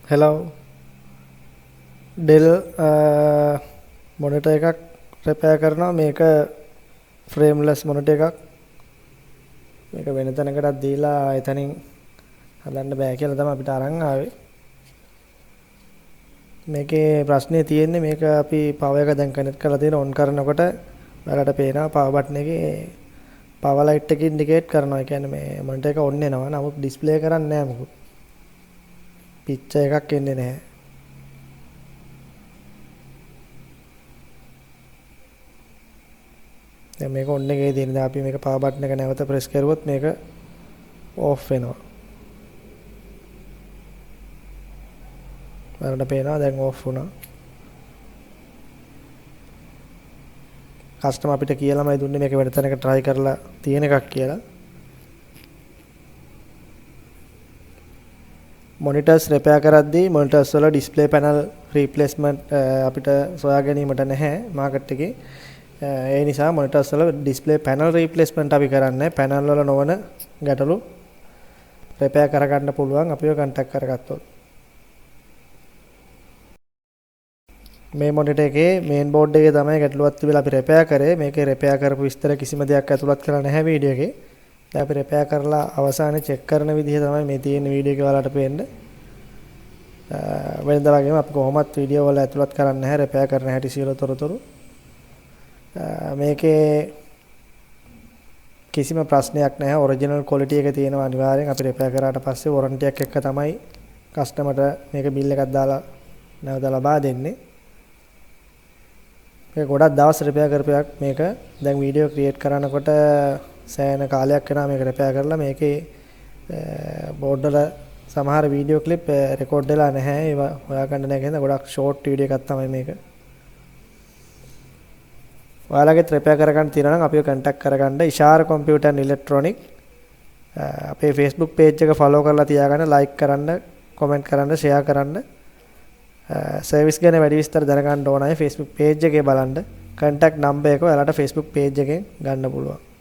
hello Dell monitor එකක් repair කරනවා මේක frameless monitor එකක් මේක වෙන තැනකටත් දීලා එතනින් හදන්න බෑ කියලා තමයි අපිට අරන් ආවේ මේකේ ප්‍රශ්නේ තියෙන්නේ මේක අපි power එක දැන් කනෙක්ට් කරලා තියෙන on කරනකොට ඔයාලට පේනවා power button එකේ power light එක indicate කරනවා ඒ කියන්නේ මේ monitor එක on වෙනවා නමුත් display කරන්නේ නැහැ මොකද picture එකක් එන්නේ නැහැ දැන් මේක on එකේ තියෙන දැන් අපි මේක power button එක නැවත press කරුවොත් මේක off වෙනවා. ඔයාලට පේනවා දැන් off වුණා. කස්ටමර් අපිට කියලාමයි දුන්නේ මේක වෙන තැනක try කරලා තියෙන එකක් කියලා. monitors repair කරද්දී monitors වල display panel replacement අපිට සොයා ගැනීමට නැහැ market එකේ. ඒ නිසා monitors වල display panel replacement අපි කරන්නේ panel වල නොවන ගැටලු repair කරගන්න පුළුවන් අපිව contact කරගත්තොත් මේ monitor එකේ main board එකේ තමයි ගැටලුවක් තිබිලා අපි repair කරේ මේකේ repair කරපු විස්තර කිසිම දෙයක් ඇතුළත් කරලා නැහැ වීඩියෝ එකේ දැන් අපි repair කරලා අවසානයේ check කරන විදිහ තමයි මේ තියෙන වීඩියෝ එකේ ඔයාලට පේන්නේ වෙනදා වගේම අපි කොහොමත් වීඩියෝ වල ඇතුළත් කරන්නේ නැහැ repair කරන හැටි සියලු තොරතුරු මේකේ කිසිම ප්‍රශ්නයක් නැහැ ඔරිජිනල් ක්වොලිටි එක තියෙනවා අනිවාර්යෙන් අපි රිපෙයාර් කරාට පස්සේ වොරන්ටි එකක් එක්ක තමයි කස්ටමර්ට මේක බිල් එකක් දාලා නැවත ලබා දෙන්නේ මේක ගොඩක් දවස් රිපෙයාර් කරපයක් මේක දැන් වීඩියෝ ක්‍රියේට් කරනකොට සෑහෙන කාලයක් යනවා මේක රිපෙයාර් කරලා මේකේ බෝඩ් වල සමහර වීඩියෝ ක්ලිප් රෙකෝඩ් වෙලා නැහැ ඒවා හොයාගන්න නැහැ කියලා ගොඩක් ෂෝට් වීඩියෝ එකක් තමයි මේක ඔයාලගේ රිපෙයාර් කරගන්න තියෙනවා නම් අපිව contact කරගන්න ඉෂාර computer and electronic අපේ Facebook page එක follow කරලා තියාගන්න like කරන්න comment කරන්න share කරන්න service ගැන වැඩි විස්තර දැනගන්න ඕන අය Facebook page එකේ බලන්න contact number එක ඔයාලට Facebook page එකෙන් ගන්න පුළුවන්